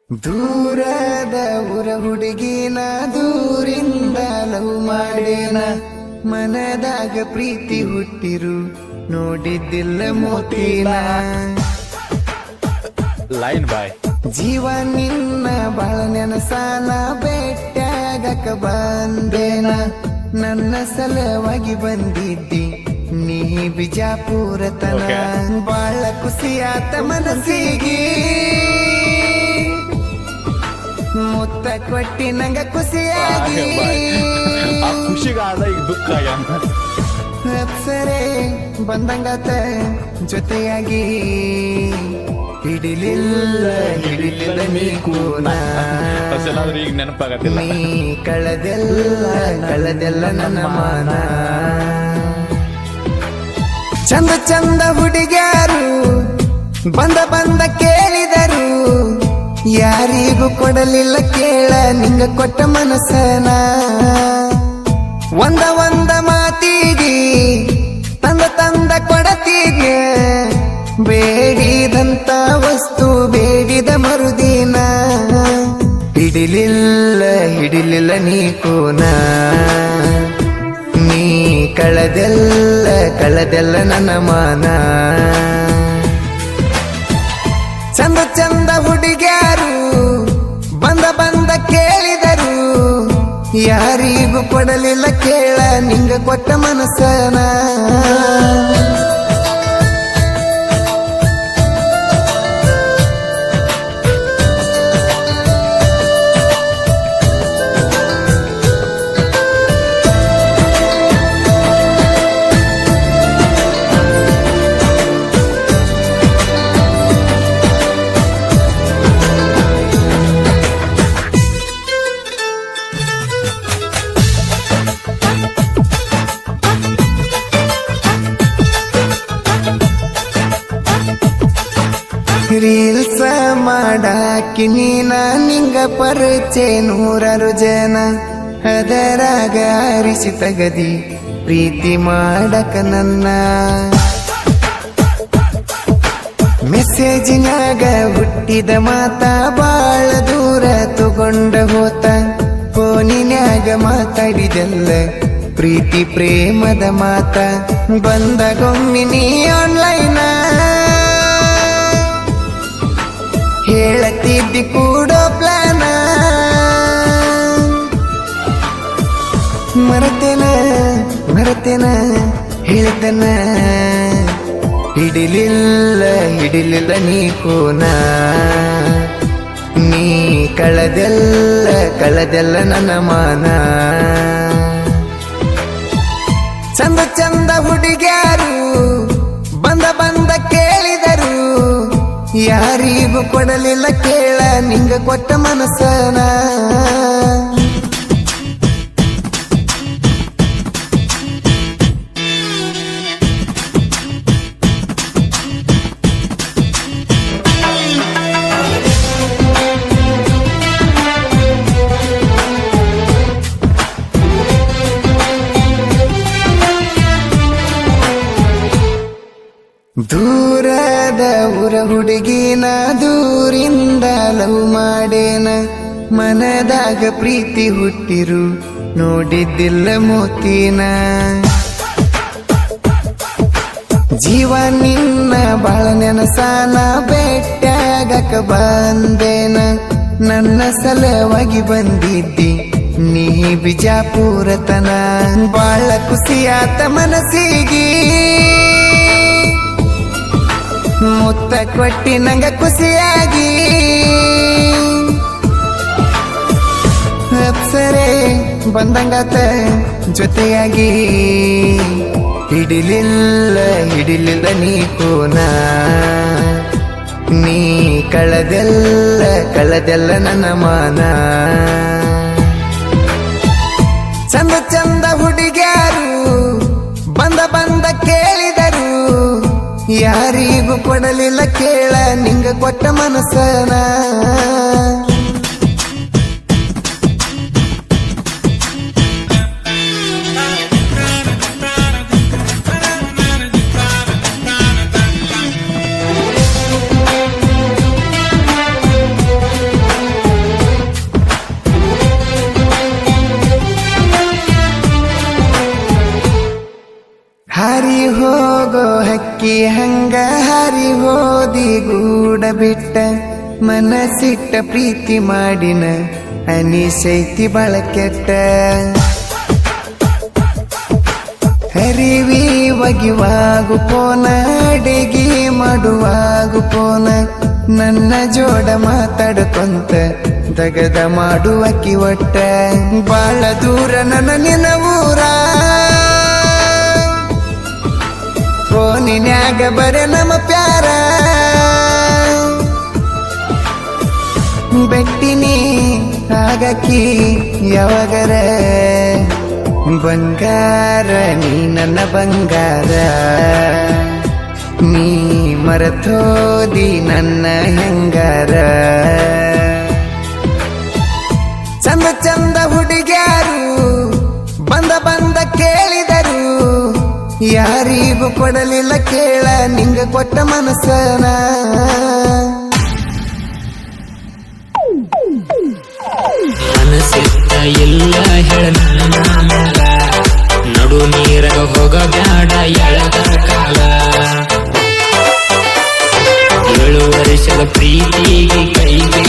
ದೂರದ ಊರ ಹುಡುಗಿನ ದೂರಿಂದ ಲವ್ ಮಾಡೇನ ಮನದಾಗ ಪ್ರೀತಿ ಹುಟ್ಟಿರು ನೋಡಿದ್ದಿಲ್ಲ ಮೋತಿನ ಲೈನ್ ಬಾಯ್ ಜೀವ ನಿನ್ನ ಬಾಳ ನೆನಸಾನ ಬೆಟ್ಟಾಗಕ ಬಂದೇನ ನನ್ನ ಸಲವಾಗಿ ಬಂದಿದ್ದಿ ನೀ ಬಿಜಾಪುರ ತನ ಬಾಳ ಖುಷಿಯಾತ ಮನಸ್ಸಿಗೆ ಮುತ್ತ ಕೊಟ್ಟಿ ನಂಗ ಖುಷಿಯಾಗಿ ಆ ಖುಷಿಗಾದ ಈಗ ದುಃಖ ಅಪ್ಸರೆ ಬಂದಂಗಾತ ಜೊತೆಯಾಗಿ ಹಿಡಿಲಿಲ್ಲ ನೀ ಕೂನ ಈಗ ನೆನಪಾಗತ್ತಿಲ್ಲ ನೀ ಕಳೆದೆಲ್ಲ ನನ್ನ ಮಾನ ಚಂದ ಚಂದ ಹುಡುಗ್ಯಾರು ಬಂದ ಕೇಳಿದರು ಯಾರಿಗೂ ಕೊಡಲಿಲ್ಲ ಕೇಳ ನಿಂಗ ಕೊಟ್ಟ ಮನಸ್ಸನ ಒಂದ ಮಾತಿಗೆ ತಂದ ಕೊಡತಿದ್ಯ ಬೇಡಿದಂತ ವಸ್ತು ಬೇಡಿದ ಮರುದಿನ ಹಿಡಿಲಿಲ್ಲ ನೀ ಕೂನ ನೀ ಕಳೆದೆಲ್ಲ ನನ್ನ ಮಾನ ಚಂದ ಹುಡುಗ್ಯಾರು ಬಂದ ಕೇಳಿದರು ಯಾರಿಗೂ ಕೊಡಲಿಲ್ಲ ಕೇಳ ನಿಂಗ ಕೊಟ್ಟ ಮನಸ್ಸನ ರೀಲ್ಸ ಮಾಡಾಕಿ ನೀನ ನಿಂಗ ಪರಿಚಯ ನೂರಾರು ಜನ ಅದರಾಗ ಅರಿಸಿ ತಗದಿ ಪ್ರೀತಿ ಮಾಡಕ ನನ್ನ ಮೆಸೇಜಿನಾಗ ಹುಟ್ಟಿದ ಮಾತ ಬಾಳ ದೂರ ತಗೊಂಡ ಹೋತ ಫೋನಿನ್ಯಾಗ ಮಾತಾಡಿದೆಲ್ಲ ಪ್ರೀತಿ ಪ್ರೇಮದ ಮಾತ ಬಂದಗೊಮ್ಮೆ ನೀ ಆನ್ಲೈನ ಹೇಳತಿದ್ದಿ ಕೂಡೋ ಪ್ಲಾನ ಮರತೇನ ಹೇಳ್ತನ ಹಿಡಿಲಿಲ್ಲ ನೀ ಕೂನ ನೀ ಕಳೆದೆಲ್ಲ ನನ್ನ ಮಾನ ಚಂದ ಹುಡುಗ್ಯಾರು ಬಂದ ಕೇಳಿದರು ಯಾರಿಗೂ ಕೊಡಲಿಲ್ಲ ಕೇಳ ನಿಂಗ ಕೊಟ್ಟ ಮನಸ್ಸನ ದೂರದ ಊರ ಹುಡುಗಿನ ದೂರಿಂದ ಲವ್ ಮಾಡೇನ ಮನದಾಗ ಪ್ರೀತಿ ಹುಟ್ಟಿರು ನೋಡಿದ್ದಿಲ್ಲ ಮೋತಿನ ಜೀವ ನಿನ್ನ ಬಾಳ ನೆನಸಾನ ಬೆಟ್ಟಾಗಕ ಬಂದೇನ ನನ್ನ ಸಲವಾಗಿ ಬಂದಿದ್ದಿ ನೀ ಬಿಜಾಪುರ ತನ ಬಾಳ ಖುಷಿಯಾತ ಮನಸ್ಸಿಗೆ ಮುತ್ತ ಕೊಟ್ಟಿ ನಂಗ ಖುಷಿಯಾಗಿ ಅಪ್ಸರೆ ಬಂದಂಗಾತ ಜೊತೆಯಾಗಿ ಹಿಡಿಲಿಲ್ಲ ನೀ ಕೂನ ನೀ ಕಳೆದೆಲ್ಲ ನನ್ನ ಮಾನ ಚಂದ ಹುಡುಗ್ಯಾರು ಬಂದ ಕೇಳಿದರು ಯಾರಿಗೂ ಕೊಡಲಿಲ್ಲ ಕೇಳ ನಿಂಗ ಕೊಟ್ಟ ಮನಸ್ಸನ ಅಕ್ಕಿ ಹಂಗ ಹರಿ ಹೋದಿ ಗೂಡ ಬಿಟ್ಟ ಮನಸ್ಸಿಟ್ಟ ಪ್ರೀತಿ ಮಾಡಿನ ಅನಿಸೈತಿ ಬಾಳ ಕೆಟ್ಟ ಹರಿವಿ ಒಗಿವಾಗು ಪೋನ ಅಡಿಗೆ ಮಾಡುವಾಗು ಪೋನ ನನ್ನ ಜೋಡ ಮಾತಾಡ್ಕೊಂತ ದಗದ ಮಾಡುವಕಿ ಒಟ್ಟ ಬಾಳ ದೂರ ನನ್ನ ನಿನ್ನ ಊರ ಫೋನಿನ್ಯಾಗ ಬರೆ ನಮ್ಮ ಪ್ಯಾರ ಬೆಟ್ಟಿನಿ ಆಗಕಿ ಯಾವಾಗರ ಬಂಗಾರ ನೀ ನನ್ನ ಬಂಗಾರ ನೀ ಮರತೋದಿ ನನ್ನ ಹೆಂಗಾರ ಚಂದ ಚಂದ ಹುಡುಗ್ಯಾರು ಬಂದ ಬಂದ ಕೇಳಿದರು ಯಾರಿಗೂ ಕೊಡಲಿಲ್ಲ ಕೇಳ ನಿಂಗ ಕೊಟ್ಟ ಮನಸ್ಸನ ಮನಸ್ಸಿತ್ತ ಇಲ್ಲ ಹೇಳ ನನ್ನ ಮಗ ನಡು ನೀರಾಗ ಹೋಗ ಬ್ಯಾಡ ಎಳದ ಕಾಲ 7 ವರ್ಷದ ಪ್ರೀತಿಗೆ ಕೈಗೆ